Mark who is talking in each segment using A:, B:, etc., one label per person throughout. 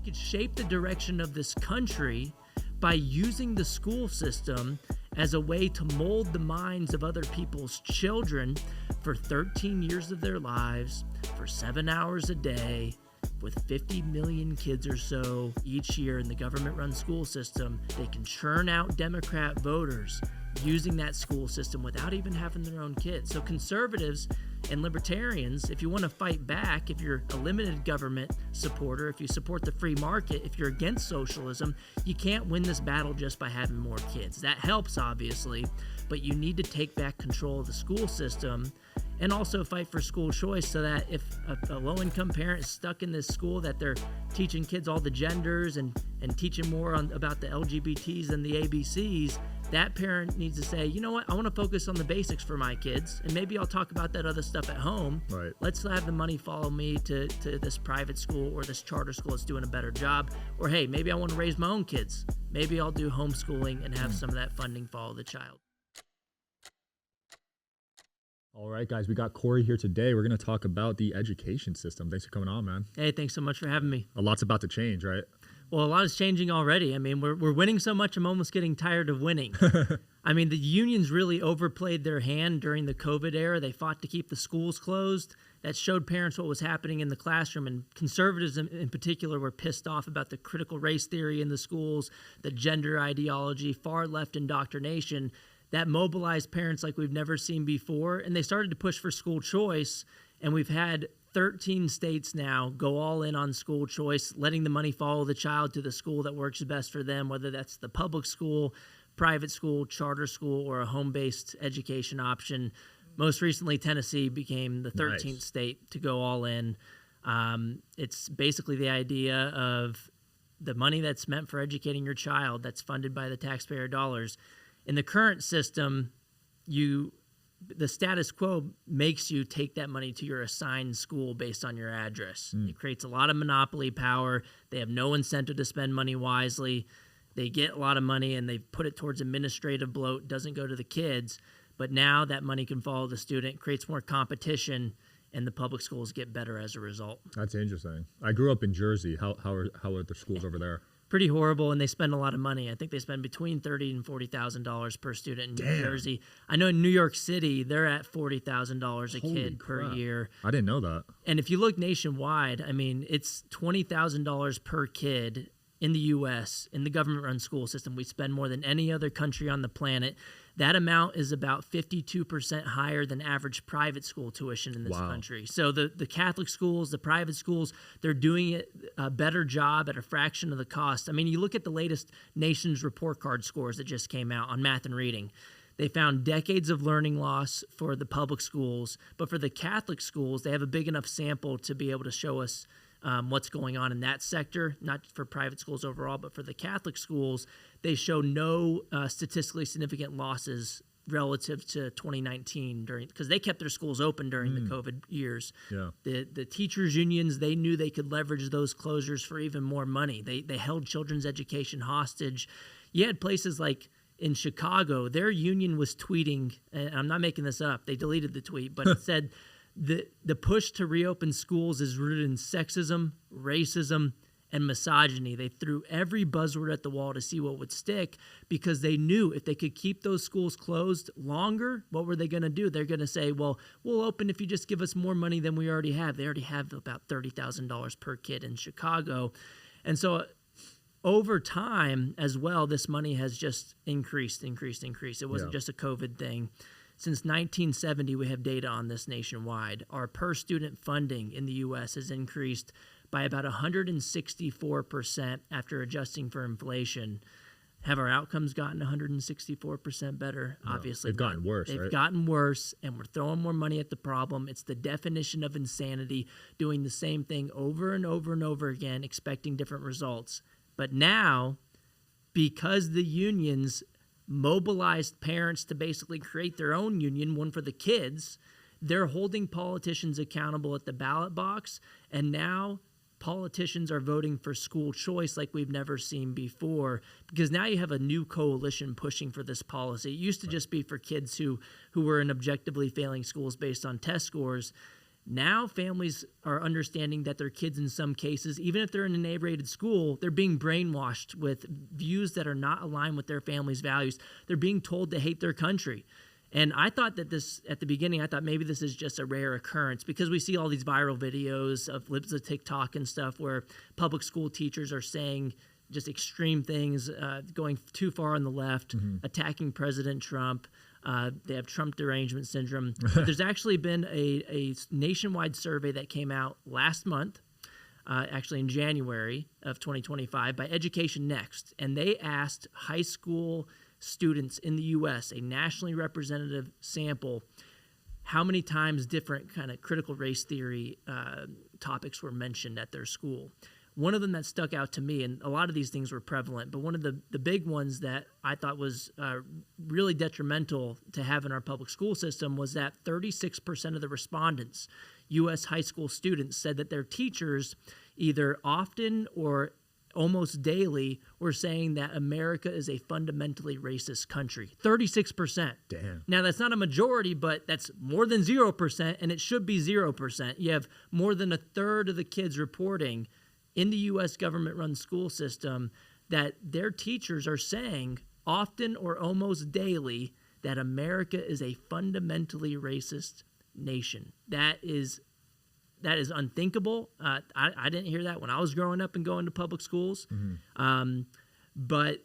A: could shape the direction of this country by using the school system as a way to mold the minds of other people's children for 13 years of their lives, for 7 hours a day, with 50 million kids or so each year in the government-run school system. They can churn out Democrat voters using that school system without even having their own kids. So conservatives and libertarians, if you want to fight back, if you're a limited government supporter, if you support the free market, if you're against socialism, you can't win this battle just by having more kids. That helps, obviously, but you need to take back control of the school system and also fight for school choice so that if a low-income parent is stuck in this school that they're teaching kids all the genders and teaching more about the LGBTs and the ABCs, that parent needs to say, you know what, I want to focus on the basics for my kids, and maybe I'll talk about that other stuff at home.
B: Right.
A: Let's have the money follow me to this private school or this charter school that's doing a better job. Or, hey, maybe I want to raise my own kids. Maybe I'll do homeschooling and have some of that funding follow the child.
B: All right, guys, we got Corey here today. We're going to talk about the education system. Thanks for coming on, man.
A: Hey, thanks so much for having me.
B: A lot's about to change, right?
A: Well, a lot is changing already. I mean, we're winning so much, I'm almost getting tired of winning. I mean, the unions really overplayed their hand during the COVID era. They fought to keep the schools closed. That showed parents what was happening in the classroom, and conservatives in particular were pissed off about the critical race theory in the schools, the gender ideology, far left indoctrination. That mobilized parents like we've never seen before, and they started to push for school choice, and we've had 13 states now go all in on school choice, letting the money follow the child to the school that works best for them, whether that's the public school, private school, charter school, or a home-based education option. Most recently, Tennessee became the 13th state to go all in. It's basically the idea of the money that's meant for educating your child that's funded by the taxpayer dollars. In the current system, the status quo makes you take that money to your assigned school based on your address. It creates a lot of monopoly power. They have no incentive to spend money wisely. They get a lot of money and they put it towards administrative bloat, doesn't go to the kids. But now that money can follow the student, creates more competition, and the public schools get better as a result.
B: That's interesting. I grew up in Jersey. How are the schools over there?
A: Pretty horrible, and they spend a lot of money. I think they spend between $30,000 and $40,000 per student in New Jersey. I know in New York City, they're at $40,000 a kid per year.
B: I didn't know that.
A: And if you look nationwide, I mean, it's $20,000 per kid in the U.S., in the government-run school system. We spend more than any other country on the planet. That amount is about 52% higher than average private school tuition in this country. So the Catholic schools, the private schools, they're doing a better job at a fraction of the cost. I mean, you look at the latest Nation's report card scores that just came out on math and reading. They found decades of learning loss for the public schools, but for the Catholic schools, they have a big enough sample to be able to show us what's going on in that sector, not for private schools overall, but for the Catholic schools, they show no statistically significant losses relative to 2019 because they kept their schools open during the COVID years. Yeah. The teachers unions, they knew they could leverage those closures for even more money. They held children's education hostage. You had places like in Chicago, their union was tweeting, and I'm not making this up, they deleted the tweet, but it said, The push to reopen schools is rooted in sexism, racism, and misogyny. They threw every buzzword at the wall to see what would stick because they knew if they could keep those schools closed longer, what were they going to do? They're going to say, well, we'll open if you just give us more money than we already have. They already have about $30,000 per kid in Chicago. And so over time as well, this money has just increased. It wasn't just a COVID thing. Since 1970, we have data on this nationwide. Our per-student funding in the U.S. has increased by about 164% after adjusting for inflation. Have our outcomes gotten 164% better? No, obviously
B: they've gotten worse.
A: They've gotten worse, and we're throwing more money at the problem. It's the definition of insanity, doing the same thing over and over and over again, expecting different results. But now, because the unions mobilized parents to basically create their own union, one for the kids, they're holding politicians accountable at the ballot box, and now politicians are voting for school choice like we've never seen before, because now you have a new coalition pushing for this policy. It used to just be for kids who were in objectively failing schools based on test scores. Now families are understanding that their kids, in some cases, even if they're in an A-rated school, they're being brainwashed with views that are not aligned with their family's values. They're being told to hate their country. And I thought that this, at the beginning, I thought maybe this is just a rare occurrence because we see all these viral videos of libs of TikTok and stuff where public school teachers are saying just extreme things, going too far on the left, attacking President Trump. They have Trump derangement syndrome. But there's actually been a nationwide survey that came out last month, actually in January of 2025, by Education Next. And they asked high school students in the U.S., a nationally representative sample, how many times different kind of critical race theory topics were mentioned at their school. One of them that stuck out to me, and a lot of these things were prevalent, but one of the big ones that I thought was really detrimental to have in our public school system was that 36% of the respondents, U.S. high school students, said that their teachers either often or almost daily were saying that America is a fundamentally racist country. 36%.
B: Damn.
A: Now, that's not a majority, but that's more than 0%, and it should be 0%. You have more than a third of the kids reporting in the U.S. government-run school system that their teachers are saying often or almost daily that America is a fundamentally racist nation. That is unthinkable. I didn't hear that when I was growing up and going to public schools. But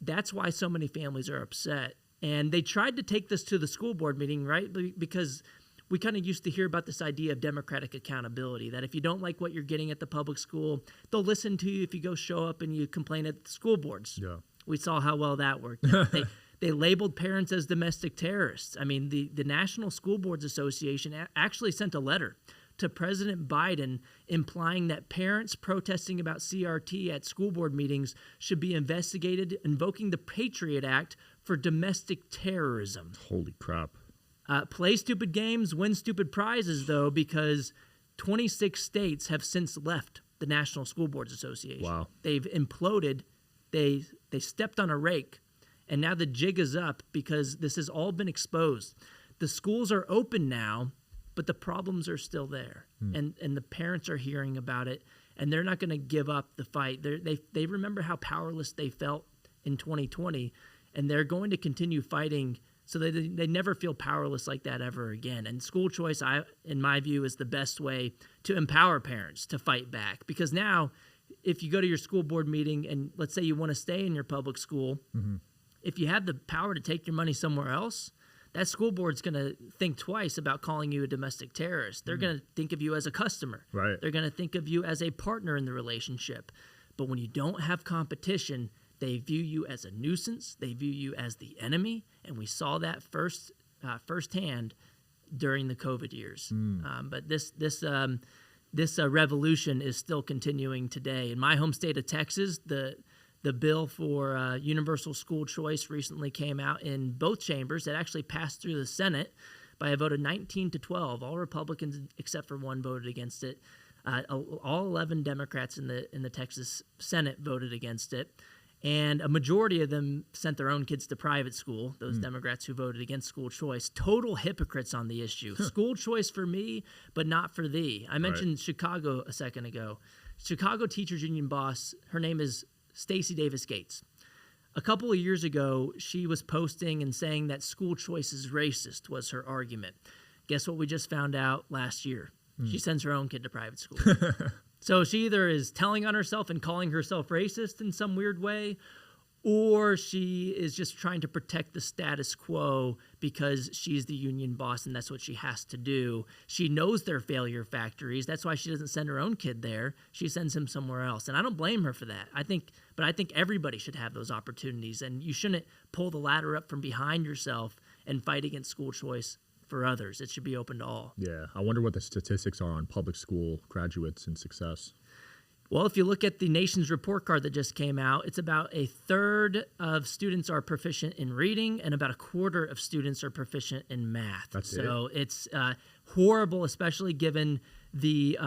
A: that's why so many families are upset. And they tried to take this to the school board meeting, right? Because we kind of used to hear about this idea of democratic accountability, that if you don't like what you're getting at the public school, they'll listen to you if you go show up and you complain at the school boards. Yeah. We saw how well that worked. They labeled parents as domestic terrorists. I mean, the National School Boards Association actually sent a letter to President Biden implying that parents protesting about CRT at school board meetings should be investigated, invoking the Patriot Act for domestic terrorism.
B: Holy crap.
A: Play stupid games, win stupid prizes, though, because 26 states have since left the National School Boards Association.
B: Wow.
A: They've imploded. They stepped on a rake, and now the jig is up because this has all been exposed. The schools are open now, but the problems are still there, and the parents are hearing about it, and they're not going to give up the fight. They remember how powerless they felt in 2020, and they're going to continue fighting so that they never feel powerless like that ever again. And school choice, in my view, is the best way to empower parents to fight back. Because now, if you go to your school board meeting and let's say you want to stay in your public school, if you have the power to take your money somewhere else, that school board's going to think twice about calling you a domestic terrorist. They're going to think of you as a customer.
B: Right.
A: They're going to think of you as a partner in the relationship. But when you don't have competition, they view you as a nuisance. They view you as the enemy, and we saw that firsthand during the COVID years. But this revolution is still continuing today. In my home state of Texas, the bill for universal school choice recently came out in both chambers. It actually passed through the Senate by a vote of 19-12. All Republicans except for one voted against it. All 11 Democrats in the Texas Senate voted against it. And a majority of them sent their own kids to private school, those Democrats who voted against school choice. Total hypocrites on the issue. School choice for me, but not for thee. I mentioned Chicago a second ago. Chicago Teachers Union boss, her name is Stacey Davis Gates. A couple of years ago, she was posting and saying that school choice is racist was her argument. Guess what we just found out last year? She sends her own kid to private school. So she either is telling on herself and calling herself racist in some weird way, or she is just trying to protect the status quo because she's the union boss and that's what she has to do. She knows they're failure factories. That's why she doesn't send her own kid there. She sends him somewhere else. And I don't blame her for that. I think everybody should have those opportunities, and you shouldn't pull the ladder up from behind yourself and fight against school choice for others. It should be open to all.
B: Yeah. I wonder what the statistics are on public school graduates and success.
A: Well, if you look at the nation's report card that just came out, it's about a third of students are proficient in reading and about a quarter of students are proficient in math. It's horrible, especially given the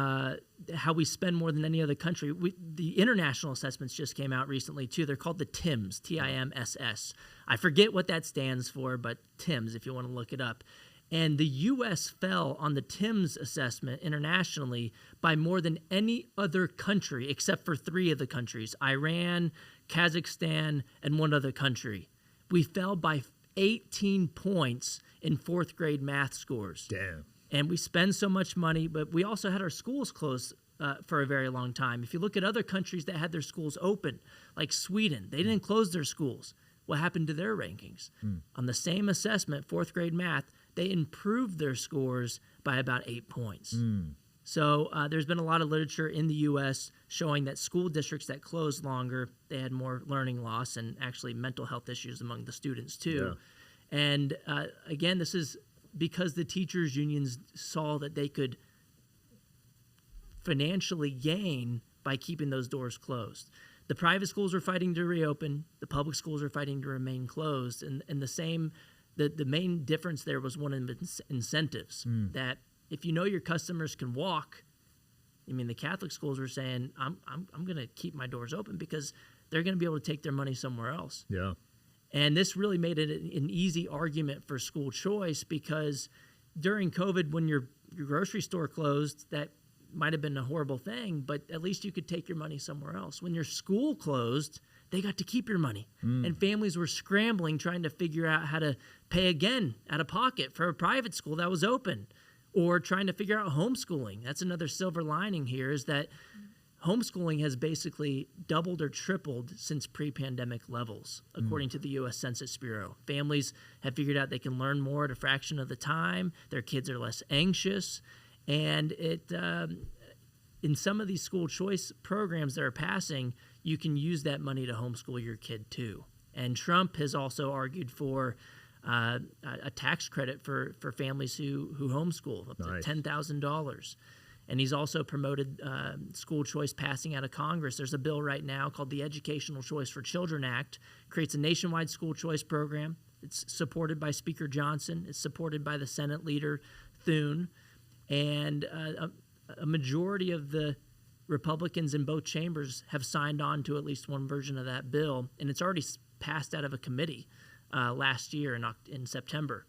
A: how we spend more than any other country. The international assessments just came out recently, too. They're called the TIMSS, TIMSS. I forget what that stands for, but TIMSS, if you want to look it up. And the U.S. fell on the TIMSS assessment internationally by more than any other country except for 3 of the countries, Iran, Kazakhstan, and 1 other country. We fell by 18 points in 4th grade math scores.
B: Damn.
A: And we spend so much money, but we also had our schools closed for a very long time. If you look at other countries that had their schools open, like Sweden, they didn't close their schools. What happened to their rankings? On the same assessment, 4th grade math, they improved their scores by about 8 points. So there's been a lot of literature in the U.S. showing that school districts that closed longer, they had more learning loss and actually mental health issues among the students too. Yeah. And again, this is because the teachers' unions saw that they could financially gain by keeping those doors closed. The private schools are fighting to reopen. The public schools are fighting to remain closed. And the main difference there was one of incentives, that if you know your customers can walk, I mean, the Catholic schools were saying, I'm going to keep my doors open because they're going to be able to take their money somewhere else.
B: Yeah.
A: And this really made it an easy argument for school choice, because during COVID, when your grocery store closed, that might have been a horrible thing, but at least you could take your money somewhere else. When your school closed, they got to keep your money. And families were scrambling, trying to figure out how to pay again out of pocket for a private school that was open, or trying to figure out homeschooling. That's another silver lining here, is that homeschooling has basically doubled or tripled since pre-pandemic levels, according to the U.S. Census Bureau. Families have figured out they can learn more at a fraction of the time. Their kids are less anxious. And in some of these school choice programs that are passing, you can use that money to homeschool your kid too. And Trump has also argued for a tax credit for families who homeschool, up to $10,000. And he's also promoted school choice passing out of Congress. There's a bill right now called the Educational Choice for Children Act, creates a nationwide school choice program. It's supported by Speaker Johnson. It's supported by the Senate leader, Thune. And a majority of the Republicans in both chambers have signed on to at least one version of that bill, and it's already passed out of a committee last year in September.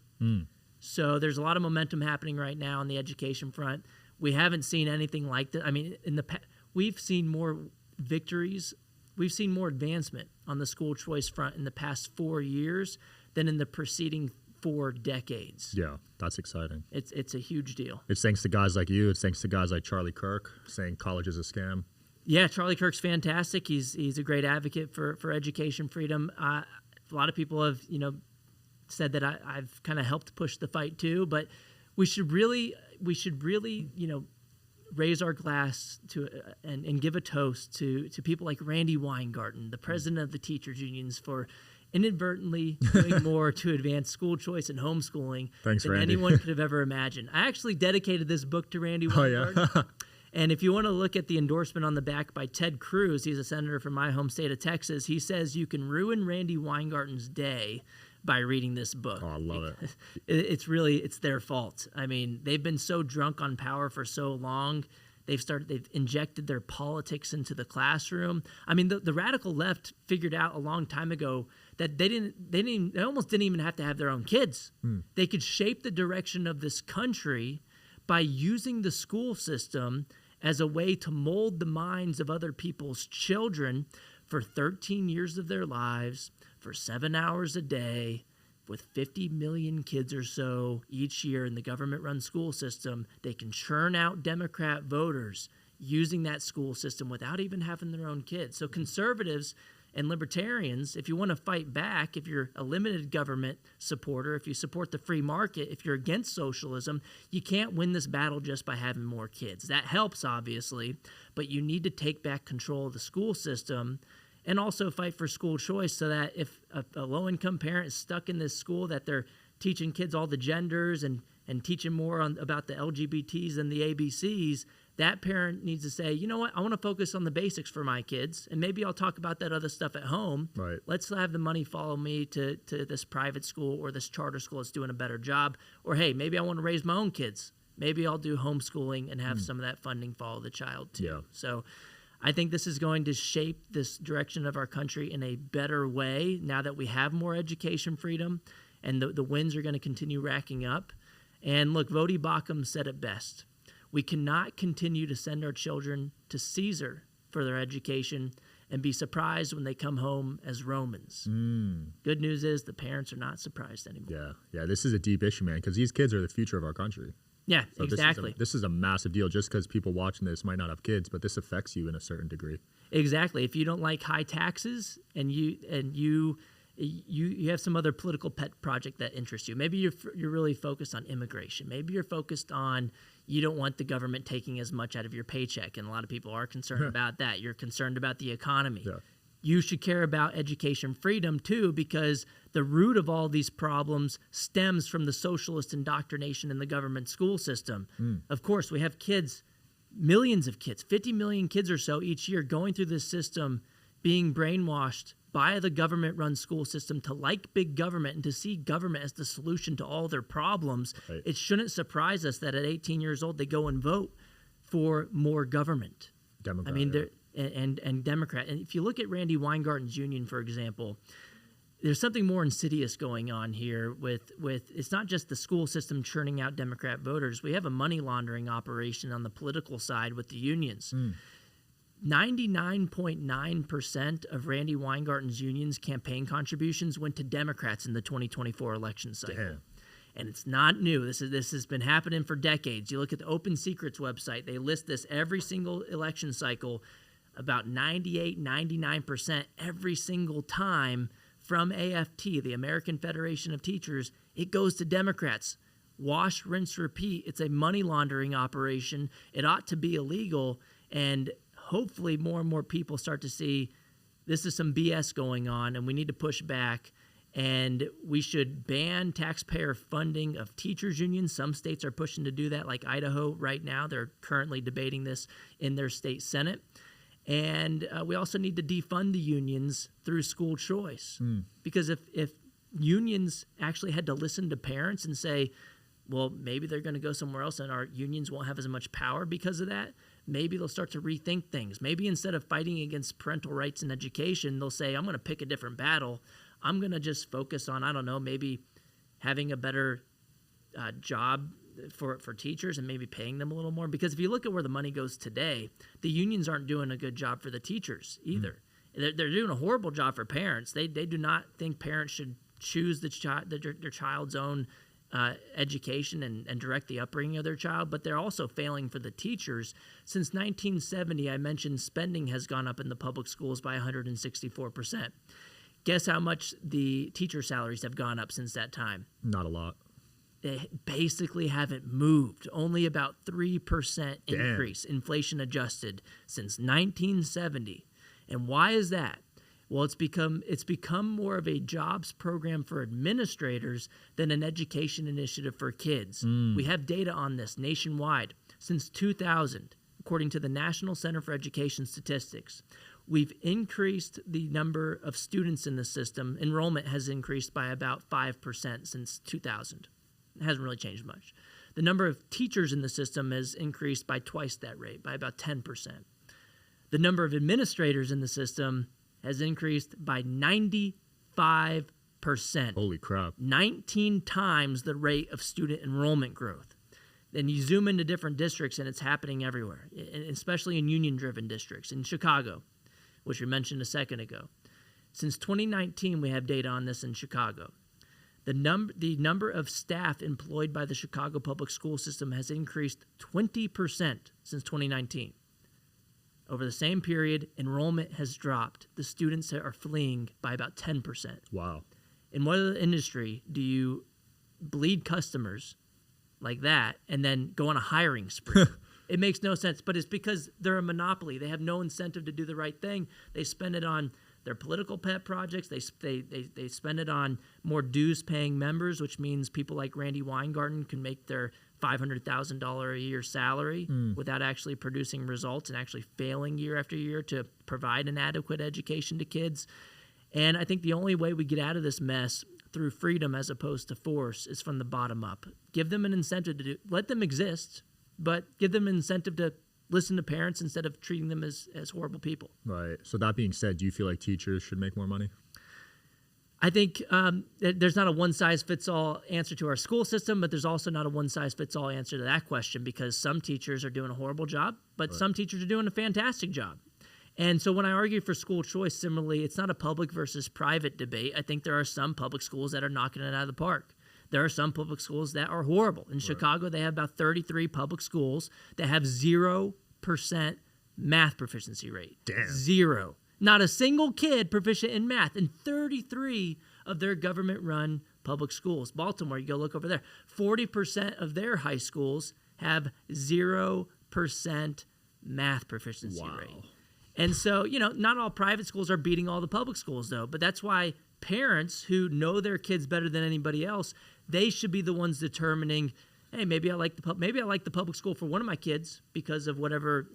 A: So there's a lot of momentum happening right now on the education front. We haven't seen anything like that. I mean, we've seen more victories. We've seen more advancement on the school choice front in the past 4 years than in the preceding 4 decades.
B: Yeah, that's exciting.
A: It's a huge deal.
B: It's thanks to guys like you. It's thanks to guys like Charlie Kirk saying college is a scam.
A: Yeah, Charlie Kirk's fantastic. He's a great advocate for education freedom. A lot of people have said that I've kind of helped push the fight too, but we should really raise our glass to and give a toast to people like Randy Weingarten, the president of the teachers unions, for inadvertently doing more to advance school choice and homeschooling than
B: Randy.
A: anyone could have ever imagined. I actually dedicated this book to Randy Weingarten.
B: Oh, yeah?
A: And if you want to look at the endorsement on the back by Ted Cruz, he's a senator from my home state of Texas, he says you can ruin Randy Weingarten's day by reading this book.
B: Oh, I love it.
A: It's their fault. I mean, they've been so drunk on power for so long. They've injected their politics into the classroom. I mean, the radical left figured out a long time ago that they almost didn't even have to have their own kids. They could shape the direction of this country by using the school system as a way to mold the minds of other people's children for 13 years of their lives, for 7 hours a day, with 50 million kids or so each year in the government-run school system. They can churn out Democrat voters using that school system without even having their own kids. So conservatives and libertarians, if you want to fight back, if you're a limited government supporter, if you support the free market, if you're against socialism, you can't win this battle just by having more kids. That helps, obviously, but you need to take back control of the school system and also fight for school choice, so that if a low-income parent is stuck in this school that they're teaching kids all the genders and teaching more about the LGBTs and the ABCs, that parent needs to say, you know what, I want to focus on the basics for my kids, and maybe I'll talk about that other stuff at home.
B: Right.
A: Let's have the money follow me to this private school or this charter school that's doing a better job. Or, hey, maybe I want to raise my own kids. Maybe I'll do homeschooling and have some of that funding follow the child too.
B: Yeah.
A: So I think this is going to shape this direction of our country in a better way now that we have more education freedom, and the wins are going to continue racking up. And look, Vodi Bakum said it best. We cannot continue to send our children to Caesar for their education and be surprised when they come home as Romans. Good news is the parents are not surprised anymore.
B: Yeah. This is a deep issue, man, because these kids are the future of our country.
A: Yeah,
B: So
A: exactly.
B: This is a massive deal. Just because people watching this might not have kids, but this affects you in a certain degree.
A: Exactly. If you don't like high taxes and you have some other political pet project that interests you, maybe you're really focused on immigration. Maybe you're focused on you don't want the government taking as much out of your paycheck, and a lot of people are concerned about that. You're concerned about the economy.
B: Yeah.
A: You should care about education freedom too, because the root of all these problems stems from the socialist indoctrination in the government school system. Of course, we have kids, millions of kids, 50 million kids or so each year going through this system, being brainwashed by the government-run school system to like big government and to see government as the solution to all their problems.
B: Right.
A: It shouldn't surprise us that at 18 years old they go and vote for more government.
B: Democrat,
A: I mean, and Democrat. And if you look at Randy Weingarten's union, for example, there's something more insidious going on here with it's not just the school system churning out Democrat voters. We have a money laundering operation on the political side with the unions. 99.9% of Randy Weingarten's union's campaign contributions went to Democrats in the 2024 election cycle.
B: Damn.
A: And it's not new. This has been happening for decades. You look at the Open Secrets website, they list this every single election cycle, about 98, 99% every single time from AFT, the American Federation of Teachers, it goes to Democrats. Wash, rinse, repeat. It's a money laundering operation. It ought to be illegal, and hopefully more and more people start to see this is some BS going on, and we need to push back. And we should ban taxpayer funding of teachers' unions. Some states are pushing to do that, like Idaho right now. They're currently debating this in their state senate. And we also need to defund the unions through school choice. Because if unions actually had to listen to parents and say, well, maybe they're going to go somewhere else and our unions won't have as much power because of that, maybe they'll start to rethink things. Maybe instead of fighting against parental rights in education, they'll say, I'm going to pick a different battle. I'm going to just focus on, I don't know, maybe having a better job for teachers and maybe paying them a little more. Because if you look at where the money goes today, the unions aren't doing a good job for the teachers either. They're doing a horrible job for parents. They do not think parents should choose their child's own education and direct the upbringing of their child, but they're also failing for the teachers. Since 1970, I mentioned spending has gone up in the public schools by 164%. Guess how much the teacher salaries have gone up since that time?
B: Not a lot.
A: They basically haven't moved. Only about 3% increase, inflation adjusted, since 1970. And why is that? Well, it's become more of a jobs program for administrators than an education initiative for kids. We have data on this nationwide. Since 2000, according to the National Center for Education Statistics, we've increased the number of students in the system. Enrollment has increased by about 5% since 2000. It hasn't really changed much. The number of teachers in the system has increased by twice that rate, by about 10%. The number of administrators in the system has increased by 95%.
B: Holy crap.
A: 19 times the rate of student enrollment growth. Then you zoom into different districts, and it's happening everywhere, especially in union-driven districts. In Chicago, which we mentioned a second ago. Since 2019, we have data on this in Chicago. The number of staff employed by the Chicago public school system has increased 20% since 2019. Over the same period, enrollment has dropped. The students are fleeing by about 10%.
B: Wow.
A: In what other industry do you bleed customers like that and then go on a hiring spree? It makes no sense, but it's because they're a monopoly. They have no incentive to do the right thing. They spend it on their political pet projects. They spend it on more dues-paying members, which means people like Randy Weingarten can make their $500,000 a year salary without actually producing results and actually failing year after year to provide an adequate education to kids. And I think the only way we get out of this mess through freedom as opposed to force is from the bottom up. Give them an incentive to let them exist, but give them an incentive to listen to parents instead of treating them as horrible people.
B: Right. So that being said, do you feel like teachers should make more money?
A: I think there's not a one-size-fits-all answer to our school system, but there's also not a one-size-fits-all answer to that question, because some teachers are doing a horrible job, but some teachers are doing a fantastic job. And so when I argue for school choice, similarly, it's not a public versus private debate. I think there are some public schools that are knocking it out of the park. There are some public schools that are horrible. In Chicago, they have about 33 public schools that have 0% math proficiency rate.
B: Damn.
A: 0. Not a single kid proficient in math in 33 of their government-run public schools. Baltimore, you go look over there. 40% of their high schools have 0% math proficiency rate. And so, not all private schools are beating all the public schools, though. But that's why parents who know their kids better than anybody else, they should be the ones determining, hey, maybe I like the public school for one of my kids because of whatever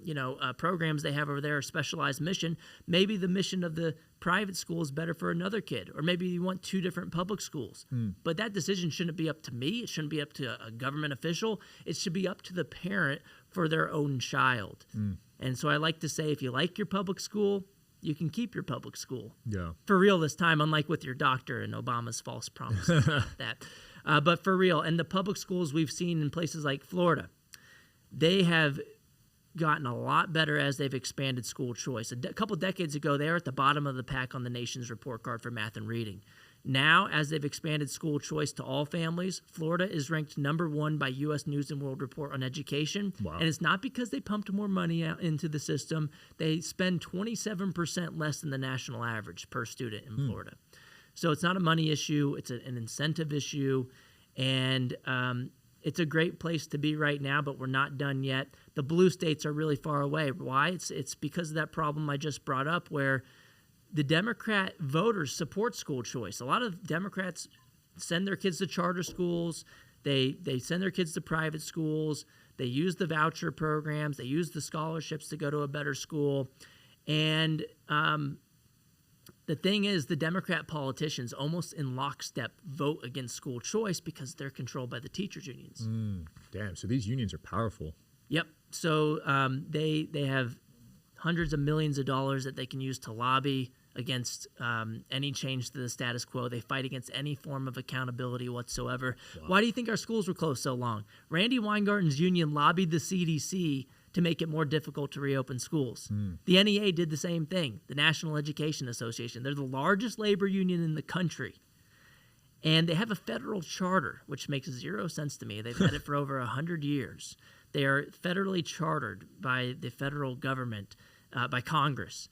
A: programs they have over there, or specialized mission. Maybe the mission of the private school is better for another kid, or maybe you want 2 different public schools. But that decision shouldn't be up to me. It shouldn't be up to a government official. It should be up to the parent for their own child. And so I like to say, if you like your public school, you can keep your public school.
B: Yeah.
A: For real this time, unlike with your doctor and Obama's false promise that. But for real, and the public schools we've seen in places like Florida, they have gotten a lot better as they've expanded school choice. A couple decades ago, they were at the bottom of the pack on the nation's report card for math and reading. Now, as they've expanded school choice to all families, Florida is ranked #1 by U.S. News and World Report on education.
B: Wow.
A: And it's not because they pumped more money out into the system. They spend 27% less than the national average per student in Florida. So it's not a money issue. It's an incentive issue. And it's a great place to be right now, but we're not done yet. The blue states are really far away. Why? It's because of that problem I just brought up, where the Democrat voters support school choice. A lot of Democrats send their kids to charter schools. They send their kids to private schools. They use the voucher programs. They use the scholarships to go to a better school. And the thing is, the Democrat politicians almost in lockstep vote against school choice because they're controlled by the teachers' unions.
B: Damn, so these unions are powerful.
A: Yep. So they have hundreds of millions of dollars that they can use to lobby against any change to the status quo. They fight against any form of accountability whatsoever. Wow. Why do you think our schools were closed so long? Randy Weingarten's union lobbied the CDC to make it more difficult to reopen schools. The NEA did the same thing, the National Education Association. They're the largest labor union in the country. And they have a federal charter, which makes 0 sense to me. They've had it for over 100 years. They are federally chartered by the federal government, by Congress.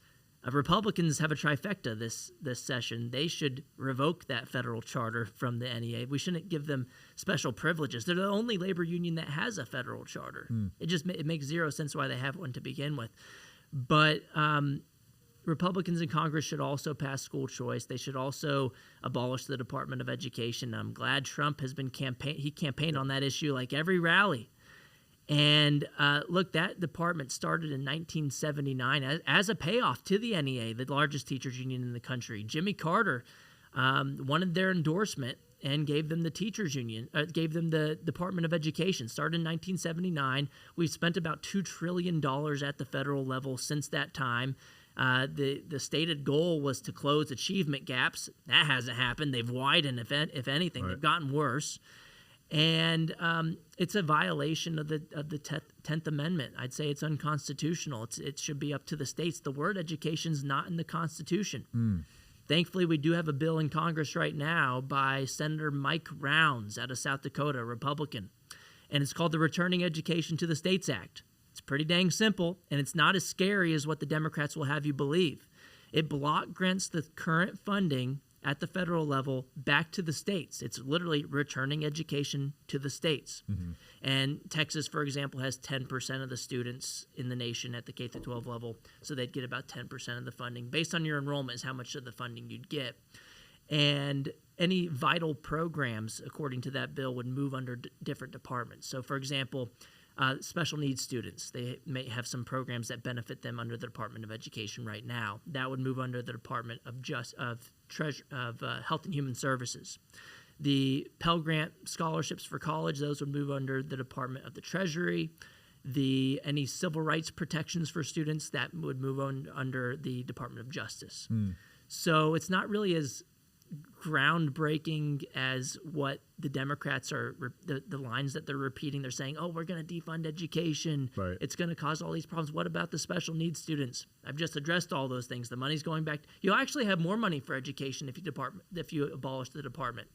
A: Republicans have a trifecta this session. They should revoke that federal charter from the NEA. We shouldn't give them special privileges. They're the only labor union that has a federal charter. It makes 0 sense why they have one to begin with. But Republicans in Congress should also pass school choice. They should also abolish the Department of Education. I'm glad Trump has been campaigned on that issue like every rally. And look, that department started in 1979 as a payoff to the NEA, the largest teachers union in the country. Jimmy Carter wanted their endorsement and gave them the teachers union, gave them the Department of Education. Started in 1979. We've spent about $2 trillion at the federal level since that time. The stated goal was to close achievement gaps. That hasn't happened. They've widened, if anything. Right. They've gotten worse. And it's a violation of the 10th Amendment. I'd say it's unconstitutional. It should be up to the states. The word education's not in the Constitution. Thankfully, we do have a bill in Congress right now by Senator Mike Rounds out of South Dakota, a Republican. And it's called the Returning Education to the States Act. It's pretty dang simple, and it's not as scary as what the Democrats will have you believe. It block grants the current funding at the federal level back to the states. It's literally returning education to the states. And Texas, for example, has 10% of the students in the nation at the K-12 level, so they'd get about 10% of the funding. Based on your enrollment is how much of the funding you'd get. And any vital programs, according to that bill, would move under different departments. So, for example, special needs students, they may have some programs that benefit them under the Department of Education right now. That would move under the Department of Health and Human Services. The Pell Grant scholarships for college, those would move under the Department of the Treasury. Any civil rights protections for students, that would move on under the Department of Justice. So it's not really as groundbreaking as what the Democrats are, the lines that they're repeating. They're saying, oh, we're going to defund education.
B: Right.
A: It's going to cause all these problems. What about the special needs students? I've just addressed all those things. The money's going back. You'll actually have more money for education if you abolish the department.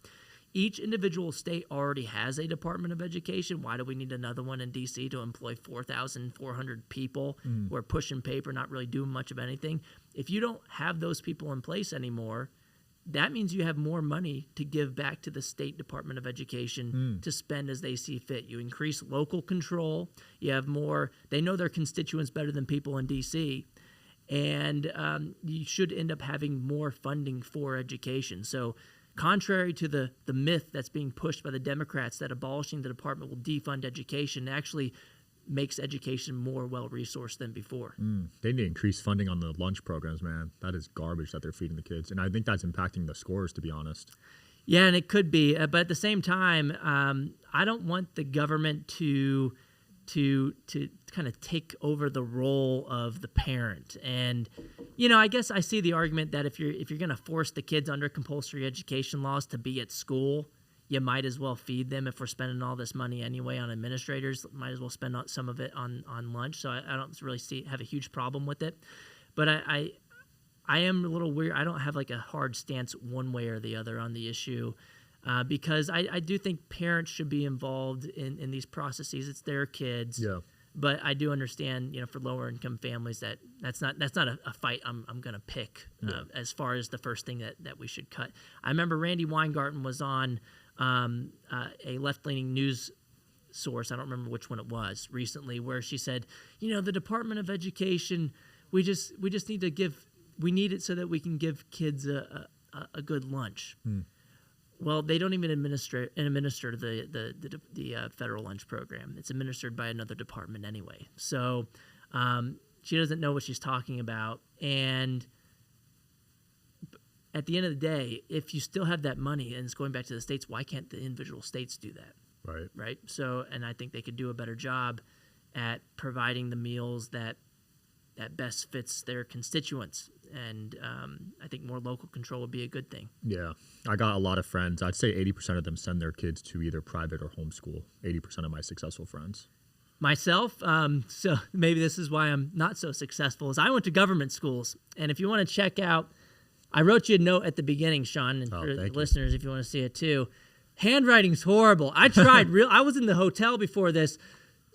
A: Each individual state already has a Department of Education. Why do we need another one in D.C. to employ 4,400 people who are pushing paper, not really doing much of anything? If you don't have those people in place anymore, that means you have more money to give back to the State Department of Education to spend as they see fit. You increase local control. You have more. They know their constituents better than people in D.C., and you should end up having more funding for education. So contrary to the myth that's being pushed by the Democrats that abolishing the department will defund education, it actually makes education more well-resourced than before.
B: They need to increase funding on the lunch programs, man. That is garbage that they're feeding the kids. And I think that's impacting the scores, to be honest.
A: Yeah, and it could be. But at the same time, I don't want the government to kind of take over the role of the parent. And, you know, I guess I see the argument that if you're going to force the kids under compulsory education laws to be at school, you might as well feed them. If we're spending all this money anyway on administrators, might as well spend some of it on lunch. So I don't really have a huge problem with it. But I am a little weird. I don't have like a hard stance one way or the other on the issue because I do think parents should be involved in these processes. It's their kids.
B: Yeah.
A: But I do understand, you know, for lower income families that's not a fight I'm going to pick as far as the first thing that we should cut. I remember Randy Weingarten was on a left-leaning news source, I don't remember which one it was, recently, where she said, you know, the Department of Education, we just need it so that we can give kids a good lunch. Well, they don't even administer the federal lunch program. It's administered by another department anyway. So she doesn't know what she's talking about. And at the end of the day, if you still have that money and it's going back to the states, why can't the individual states do that?
B: Right.
A: Right. So, and I think they could do a better job at providing the meals that best fits their constituents. And I think more local control would be a good thing.
B: Yeah. I got a lot of friends. I'd say 80% of them send their kids to either private or homeschool. 80% of my successful friends.
A: Myself, so maybe this is why I'm not so successful, is I went to government schools. And if you want to check out, I wrote you a note at the beginning, Sean, and for the listeners, if you want to see it too. Handwriting's horrible. I tried I was in the hotel before this,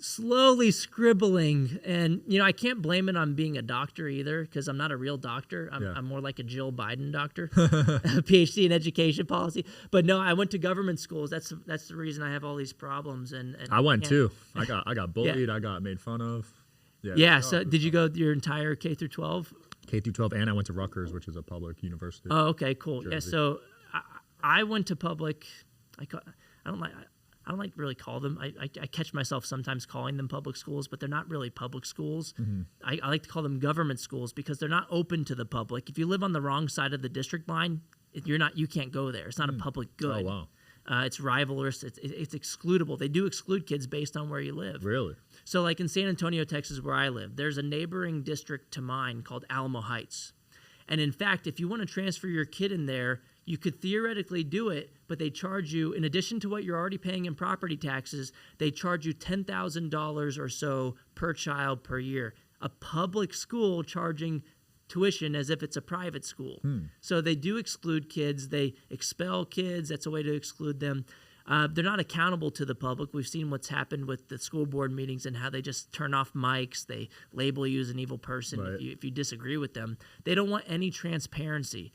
A: slowly scribbling, and you know I can't blame it on being a doctor either, because I'm not a real doctor. I'm more like a Jill Biden doctor, a PhD in education policy. But no, I went to government schools. That's the reason I have all these problems. And
B: I went too. I got bullied. I got made fun of.
A: Yeah. So did you go your entire K through 12?
B: K through 12, and I went to Rutgers, which is a public university.
A: Oh, okay, cool.
B: Jersey.
A: Yeah. So I went to public. I don't like really call them. I catch myself sometimes calling them public schools, but they're not really public schools. I like to call them government schools because they're not open to the public. If you live on the wrong side of the district line, you can't go there. It's not a public good.
B: Oh, wow.
A: It's rivalrous. It's excludable. They do exclude kids based on where you live.
B: Really?
A: So like in San Antonio, Texas, where I live, there's a neighboring district to mine called Alamo Heights. And in fact, if you want to transfer your kid in there, you could theoretically do it, but they charge you, in addition to what you're already paying in property taxes, they charge you $10,000 or so per child per year. A public school charging tuition as if it's a private school. So they do exclude kids. They expel kids. That's a way to exclude them. They're not accountable to the public. We've seen what's happened with the school board meetings and how they just turn off mics. They label you as an evil person if you disagree with them. They don't want any transparency.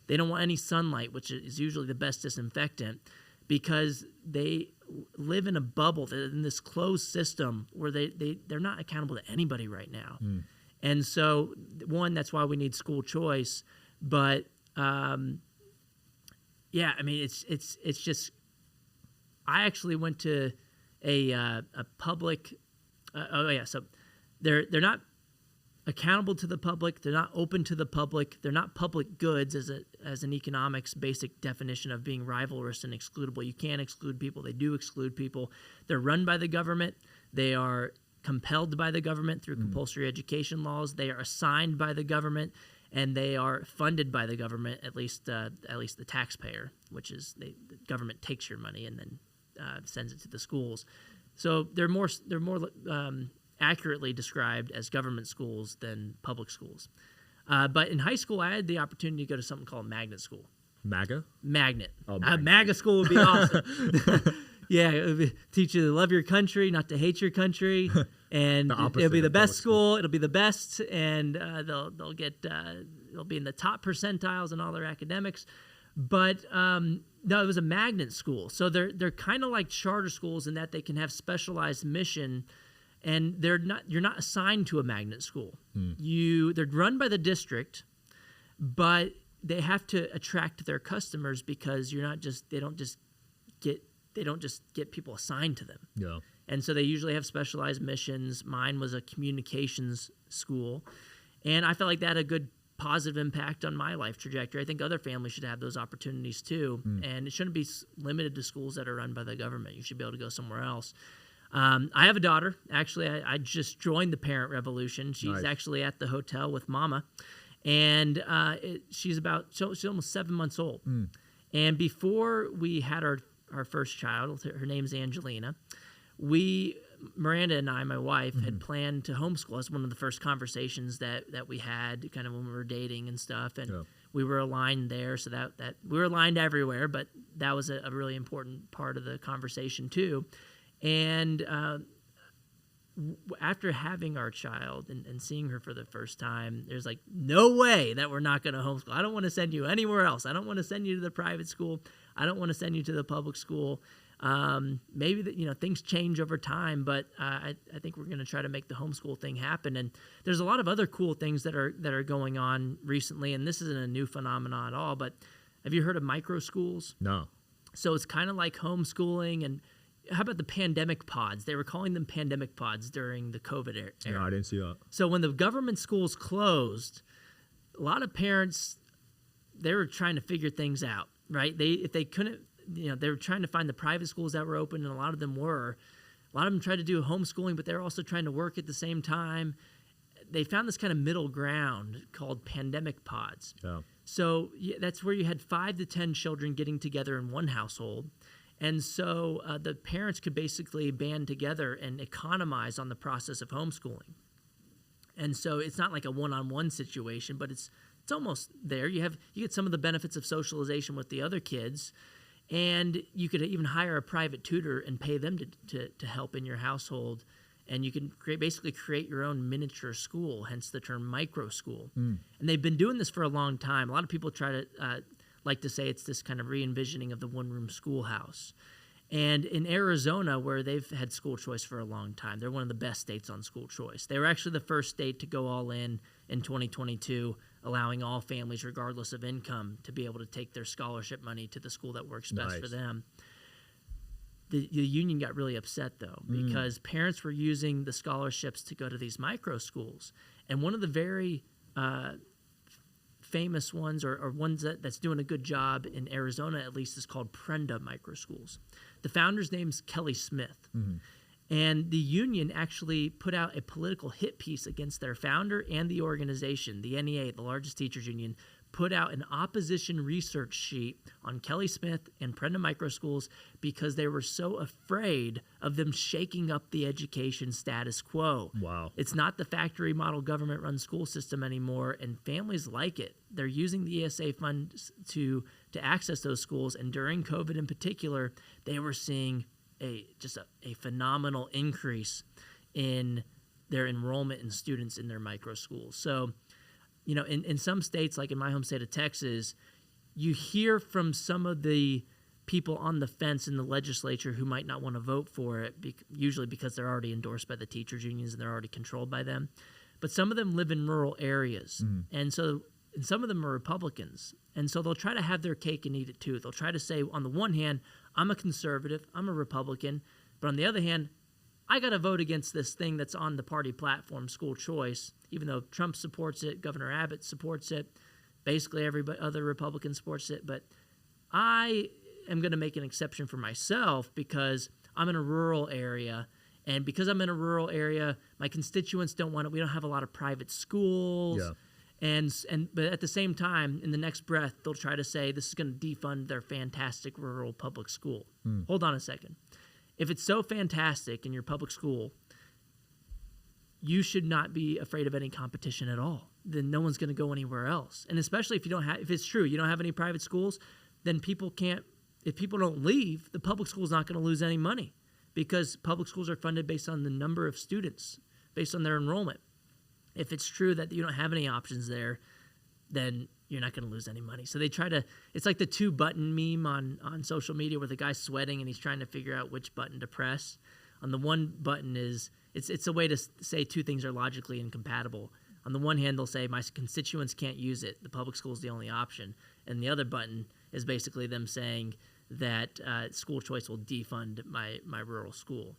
A: They don't want any sunlight, which is usually the best disinfectant, because they live in a bubble, in this closed system where they're not accountable to anybody right now. And so, one, that's why we need school choice. But yeah, I mean, it's just. I actually went to a public. So they're not accountable to the public. They're not open to the public. They're not public goods as an economics basic definition of being rivalrous and excludable. You can't exclude people. They do exclude people. They're run by the government. They are compelled by the government through compulsory education laws. They are assigned by the government. and they are funded by the government, at least the taxpayer, which is the government takes your money and then sends it to the schools. So they're more accurately described as government schools than public schools. But in high school, I had the opportunity to go to something called magnet school.
B: MAGA?
A: Magnet.
B: Oh, magnet.
A: MAGA school would be awesome. Yeah, it would teach you to love your country, not to hate your country, and it'll be the best school. It'll be the best, and they'll be in the top percentiles in all their academics. But no, it was a magnet school, so they're kind of like charter schools in that they can have specialized mission, and you're not assigned to a magnet school. They're run by the district, but they have to attract their customers because they don't just get people assigned to them.
B: Yeah.
A: And so they usually have specialized missions. Mine was a communications school, and I felt like that had a good positive impact on my life trajectory. I think other families should have those opportunities too, and it shouldn't be limited to schools that are run by the government. You should be able to go somewhere else. I have a daughter. Actually, I just joined the parent revolution. She's actually at the hotel with Mama, and she's almost 7 months old. And before we had our first child, her name's Angelina, Miranda and I, my wife, had planned to homeschool. That's one of the first conversations that we had kind of when we were dating and stuff. And we were aligned there, so that we were aligned everywhere, but that was a really important part of the conversation too. And after having our child and seeing her for the first time, there's like no way that we're not going to homeschool. I don't want to send you anywhere else. I don't want to send you to the private school. I don't want to send you to the public school. Maybe things change over time, but I think we're going to try to make the homeschool thing happen. And there's a lot of other cool things that are going on recently, and this isn't a new phenomenon at all. But have you heard of micro schools?
B: No.
A: So it's kind of like homeschooling. And how about the pandemic pods? They were calling them pandemic pods during the COVID era.
B: No, I didn't see that.
A: So when the government schools closed, a lot of parents, they were trying to figure things out, right? If they couldn't, they were trying to find the private schools that were open, and a lot of them were. A lot of them tried to do homeschooling, but they were also trying to work at the same time. They found this kind of middle ground called pandemic pods.
B: Yeah.
A: So that's where you had 5 to 10 children getting together in one household. And so the parents could basically band together and economize on the process of homeschooling. And so it's not like a one-on-one situation, but it's almost there. You get some of the benefits of socialization with the other kids, and you could even hire a private tutor and pay them to help in your household. And you can basically create your own miniature school, hence the term micro school. And they've been doing this for a long time. A lot of people try to like to say it's this kind of re-envisioning of the one-room schoolhouse. And in Arizona, where they've had school choice for a long time, they're one of the best states on school choice. They were actually the first state to go all in 2022, allowing all families, regardless of income, to be able to take their scholarship money to the school that works best for them. The union got really upset, though, because parents were using the scholarships to go to these micro schools. And one of the very famous ones, or ones that's doing a good job in Arizona at least, is called Prenda Micro Schools. The founder's name's Kelly Smith. And the union actually put out a political hit piece against their founder and the organization. The NEA, the largest teachers union, put out an opposition research sheet on Kelly Smith and Prenda Micro Schools because they were so afraid of them shaking up the education status quo.
B: Wow.
A: It's not the factory model government-run school system anymore, and families like it. They're using the ESA funds to access those schools, and during COVID in particular, they were seeing a phenomenal increase in their enrollment in students in their micro schools. So, in some states, like in my home state of Texas, you hear from some of the people on the fence in the legislature who might not want to vote for it, usually because they're already endorsed by the teachers unions and they're already controlled by them. But some of them live in rural areas, and some of them are Republicans. And so they'll try to have their cake and eat it too. They'll try to say, on the one hand, I'm a conservative, I'm a Republican, but on the other hand, I got to vote against this thing that's on the party platform, school choice, even though Trump supports it, Governor Abbott supports it, basically every other Republican supports it. But I am going to make an exception for myself because I'm in a rural area. And because I'm in a rural area, my constituents don't want it. We don't have a lot of private schools.
B: Yeah.
A: But at the same time, in the next breath, they'll try to say this is going to defund their fantastic rural public school. Hold on a second. If it's so fantastic in your public school, you should not be afraid of any competition at all. Then no one's going to go anywhere else. And especially if it's true, you don't have any private schools, then if people don't leave, the public school is not going to lose any money, because public schools are funded based on the number of students, based on their enrollment. If it's true that you don't have any options there, then you're not going to lose any money. So they try to, it's like the 2-button meme on social media where the guy's sweating and he's trying to figure out which button to press. On the one button it's a way to say two things are logically incompatible. On the one hand, they'll say my constituents can't use it, the public school is the only option. And the other button is basically them saying that school choice will defund my rural school.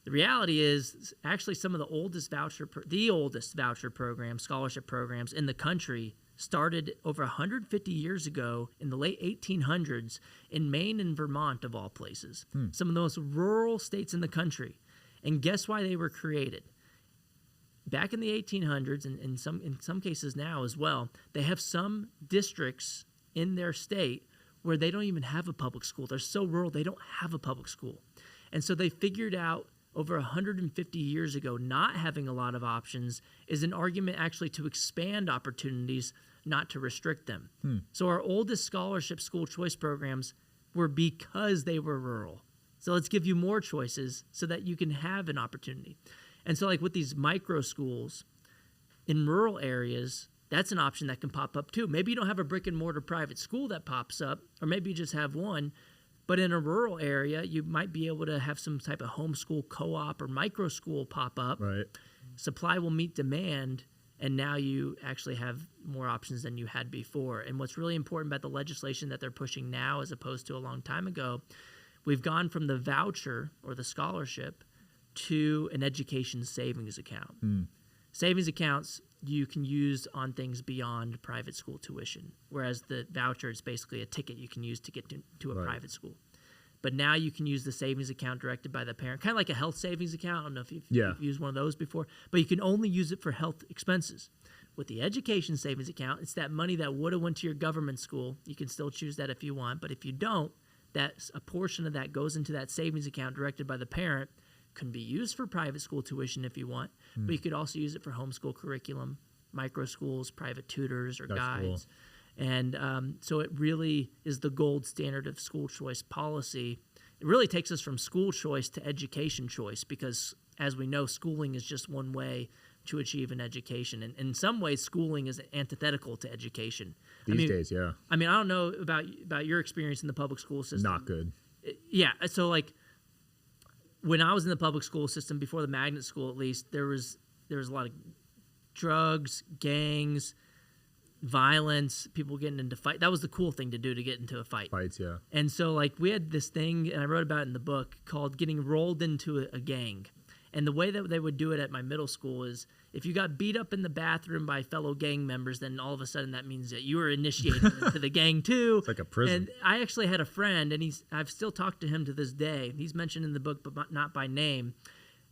A: The reality is actually some of the oldest voucher programs, scholarship programs in the country started over 150 years ago in the late 1800s in Maine and Vermont, of all places. Some of the most rural states in the country. And guess why they were created? Back in the 1800s, and in some cases now as well, they have some districts in their state where they don't even have a public school. They're so rural, they don't have a public school. And so they figured out over 150 years ago, not having a lot of options is an argument actually to expand opportunities, not to restrict them. So our oldest scholarship school choice programs were because they were rural. So let's give you more choices so that you can have an opportunity. And so like with these micro schools in rural areas, that's an option that can pop up too. Maybe you don't have a brick and mortar private school that pops up, or maybe you just have one. But in a rural area, you might be able to have some type of homeschool co-op or micro school pop up.
B: Right.
A: Supply will meet demand, and now you actually have more options than you had before. And what's really important about the legislation that they're pushing now as opposed to a long time ago, we've gone from the voucher or the scholarship to an education savings account. Savings accounts you can use on things beyond private school tuition, whereas the voucher is basically a ticket you can use to get to a private school. But now you can use the savings account directed by the parent, kind of like a health savings account. I don't know if you've used one of those before, but you can only use it for health expenses. With the education savings account, it's that money that would have went to your government school. You can still choose that if you want, but if you don't, that's a portion of that goes into that savings account directed by the parent. Can be used for private school tuition if you want, but you could also use it for homeschool curriculum, micro schools, private tutors, or guides. Cool. And so it really is the gold standard of school choice policy. It really takes us from school choice to education choice because, as we know, schooling is just one way to achieve an education. And in some ways, schooling is antithetical to education.
B: These days, yeah.
A: I mean, I don't know about your experience in the public school system.
B: Not good.
A: Yeah. So, like, when I was in the public school system, before the magnet school at least, there was a lot of drugs, gangs, violence, people getting into fight. That was the cool thing to do, to get into a fight.
B: Fights, yeah.
A: And so, like, we had this thing, and I wrote about it in the book, called getting rolled into a gang. And the way that they would do it at my middle school is if you got beat up in the bathroom by fellow gang members, then all of a sudden that means that you were initiated into the gang too.
B: It's like a prison.
A: And I actually had a friend, and I've still talked to him to this day. He's mentioned in the book, but not by name.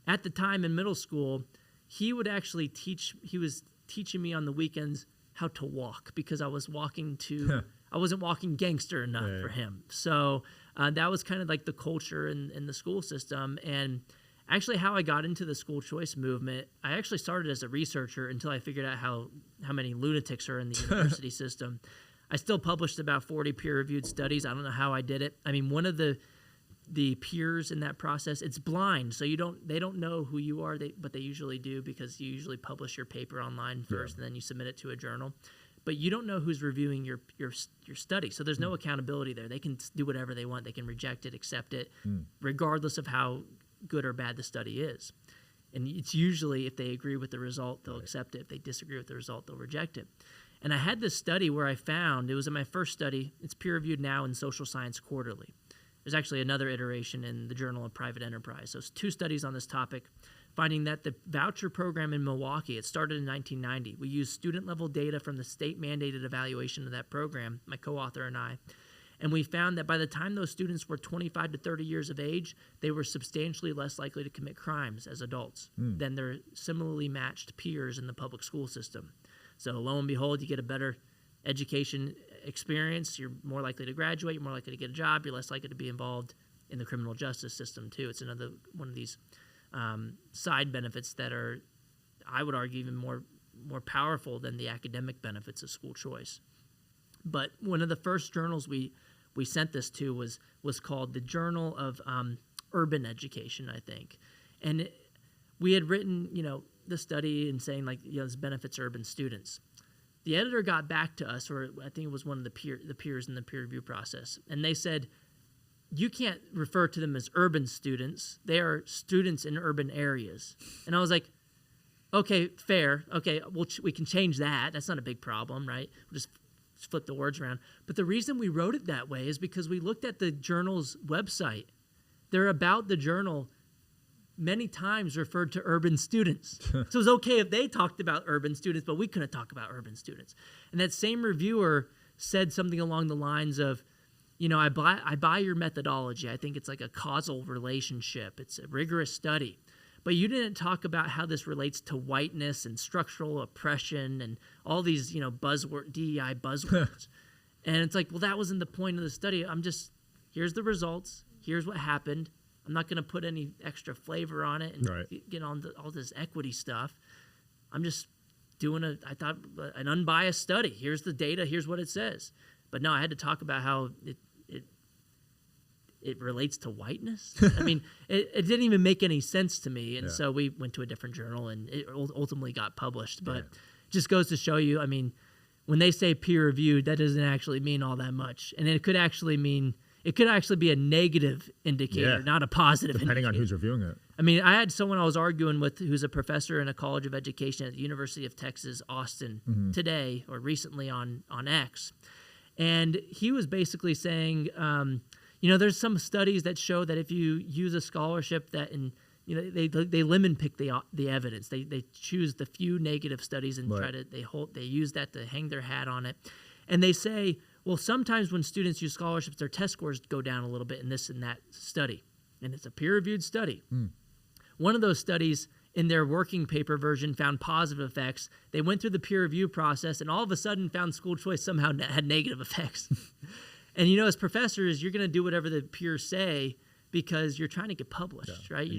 A: At the time in middle school, he would actually he was teaching me on the weekends how to walk because I was walking I wasn't walking gangster enough for him. So that was kind of like the culture in the school system. And actually, how I got into the school choice movement, I actually started as a researcher until I figured out how many lunatics are in the university system. I still published about 40 peer-reviewed studies. I don't know how I did it. I mean, one of the peers in that process, it's blind, so they don't know who you are, but they usually do because you usually publish your paper online first, and then you submit it to a journal. But you don't know who's reviewing your study, so there's no accountability there. They can do whatever they want. They can reject it, accept it, regardless of how good or bad the study is. And it's usually if they agree with the result, they'll accept it. If they disagree with the result, they'll reject it. And I had this study where I found, it was in my first study, it's peer-reviewed now in Social Science Quarterly. There's actually another iteration in the Journal of Private Enterprise. So it's 2 studies on this topic, finding that the voucher program in Milwaukee, it started in 1990. We used student-level data from the state-mandated evaluation of that program, my co-author and I. And we found that by the time those students were 25 to 30 years of age, they were substantially less likely to commit crimes as adults than their similarly matched peers in the public school system. So lo and behold, you get a better education experience. You're more likely to graduate. You're more likely to get a job. You're less likely to be involved in the criminal justice system too. It's another one of these side benefits that are, I would argue, even more powerful than the academic benefits of school choice. But one of the first journals we sent this to was called the Journal of Urban Education, I think. And we had written, the study and saying this benefits urban students. The editor got back to us, or I think it was one of the peers in the peer review process, and they said, you can't refer to them as urban students. They are students in urban areas. And I was like, okay, fair. Okay, we can change that. That's not a big problem, right? We'll just flip the words around. But the reason we wrote it that way is because we looked at the journal's website. They're about the journal many times referred to urban students. So it was okay if they talked about urban students, but we couldn't talk about urban students. And that same reviewer said something along the lines of, I buy your methodology. I think it's like a causal relationship. It's a rigorous study. But you didn't talk about how this relates to whiteness and structural oppression and all these, DEI buzzwords. And it's like, well, that wasn't the point of the study. Here's the results. Here's what happened. I'm not going to put any extra flavor on it and get on all this equity stuff. I'm just doing an unbiased study. Here's the data. Here's what it says. But no, I had to talk about how it relates to whiteness. I mean, it didn't even make any sense to me. And so we went to a different journal, and it ultimately got published. But it just goes to show you, I mean, when they say peer-reviewed, that doesn't actually mean all that much. And it could actually be a negative indicator, not a positive
B: depending
A: indicator.
B: on who's reviewing it.
A: I mean, I had someone I was arguing with who's a professor in a college of education at the University of Texas, Austin, today or recently on X. And he was basically saying, there's some studies that show that if you use a scholarship that they lemon pick the evidence. They choose the few negative studies and they use that to hang their hat on it. And they say, well, sometimes when students use scholarships, their test scores go down a little bit in this and that study. And it's a peer-reviewed study. One of those studies in their working paper version found positive effects. They went through the peer review process and all of a sudden found school choice somehow had negative effects. And as professors, you're going to do whatever the peers say because you're trying to get published, right?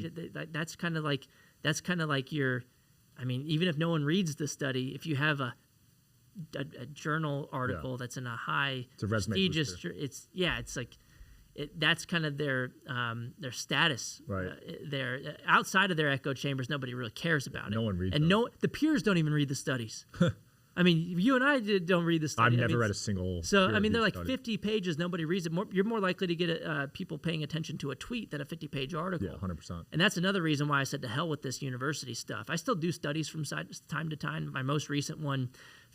A: That's kind of like your, I mean, even if no one reads the study, if you have a journal article that's in a high prestigious, that's kind of their status. They're outside of their echo chambers. Nobody really cares about it.
B: No one reads.
A: And the peers don't even read the studies. I mean, you and I don't read the study.
B: I've never read a single.
A: So I mean, they're like 50 pages. Nobody reads it. You're more likely to get people paying attention to a tweet than a 50-page article.
B: Yeah, 100%.
A: And that's another reason why I said to hell with this university stuff. I still do studies from time to time. My most recent one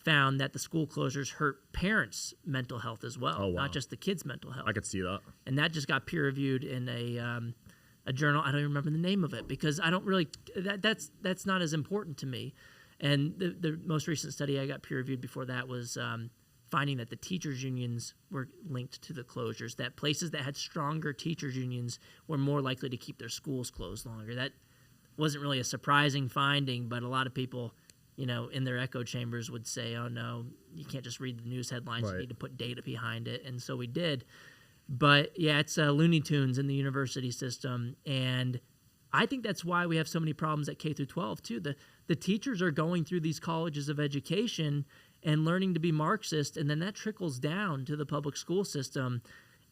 A: found that the school closures hurt parents' mental health as well, not just the kids' mental health.
B: I could see that.
A: And that just got peer-reviewed in a journal. I don't even remember the name of it because I don't really that's not as important to me. And the most recent study I got peer-reviewed before that was finding that the teachers' unions were linked to the closures, that places that had stronger teachers' unions were more likely to keep their schools closed longer. That wasn't really a surprising finding, but a lot of people, in their echo chambers would say, oh, no, you can't just read the news headlines. You need to put data behind it. And so we did. But, yeah, it's Looney Tunes in the university system. And I think that's why we have so many problems at K through 12 too. The teachers are going through these colleges of education and learning to be Marxist, and then that trickles down to the public school system,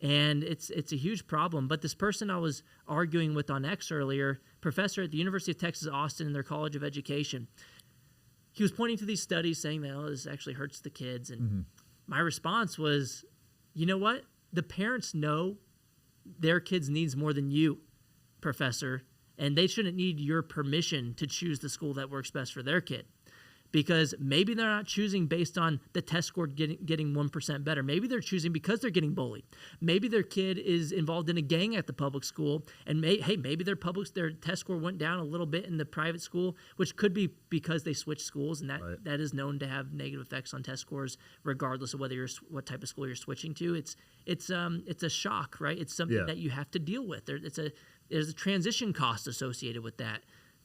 A: and it's a huge problem. But this person I was arguing with on X earlier, professor at the University of Texas Austin in their College of Education, he was pointing to these studies saying that this actually hurts the kids, and my response was, you know what? The parents know their kids' needs more than you, professor. And they shouldn't need your permission to choose the school that works best for their kid. Because maybe they're not choosing based on the test score getting 1% better. Maybe they're choosing because they're getting bullied. Maybe their kid is involved in a gang at the public school, and maybe their test score went down a little bit in the private school, which could be because they switched schools, and that is known to have negative effects on test scores, regardless of what type of school you're switching to. It's a shock, right? It's something that you have to deal with. There's a transition cost associated with that.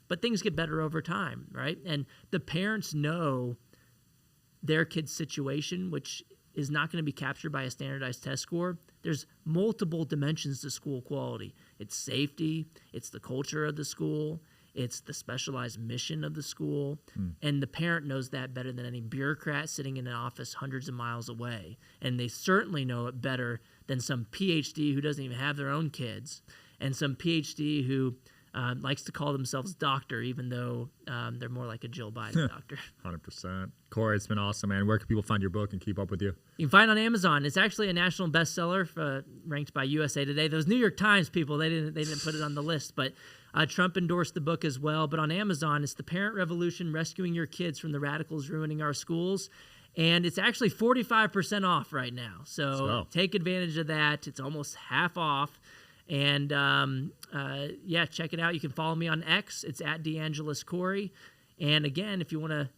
A: But things get better over time, right? And the parents know their kid's situation, which is not going to be captured by a standardized test score. There's multiple dimensions to school quality. It's safety, it's the culture of the school, it's the specialized mission of the school, and the parent knows that better than any bureaucrat sitting in an office hundreds of miles away. And they certainly know it better than some PhD who doesn't even have their own kids, and some PhD who likes to call themselves doctor, even though they're more like a Jill Biden doctor.
B: 100%. Corey, it's been awesome, man. Where can people find your book and keep up with you?
A: You can find it on Amazon. It's actually a national bestseller, ranked by USA Today. Those New York Times people, they didn't put it on the list, but Trump endorsed the book as well. But on Amazon, it's The Parent Revolution: Rescuing Your Kids from the Radicals Ruining Our Schools. And it's actually 45% off right now. So take advantage of that. It's almost half off. And check it out. You can follow me on X. It's at DeAngelis Corey. And again, if you want to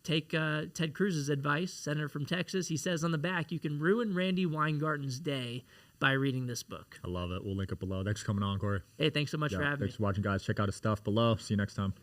A: take Ted Cruz's advice, Senator from Texas, he says on the back, you can ruin Randy Weingarten's day by reading this book.
B: I love it. We'll link it below. Thanks for coming on, Corey.
A: Hey, thanks so much for having me.
B: Thanks for watching, guys. Check out his stuff below. See you next time.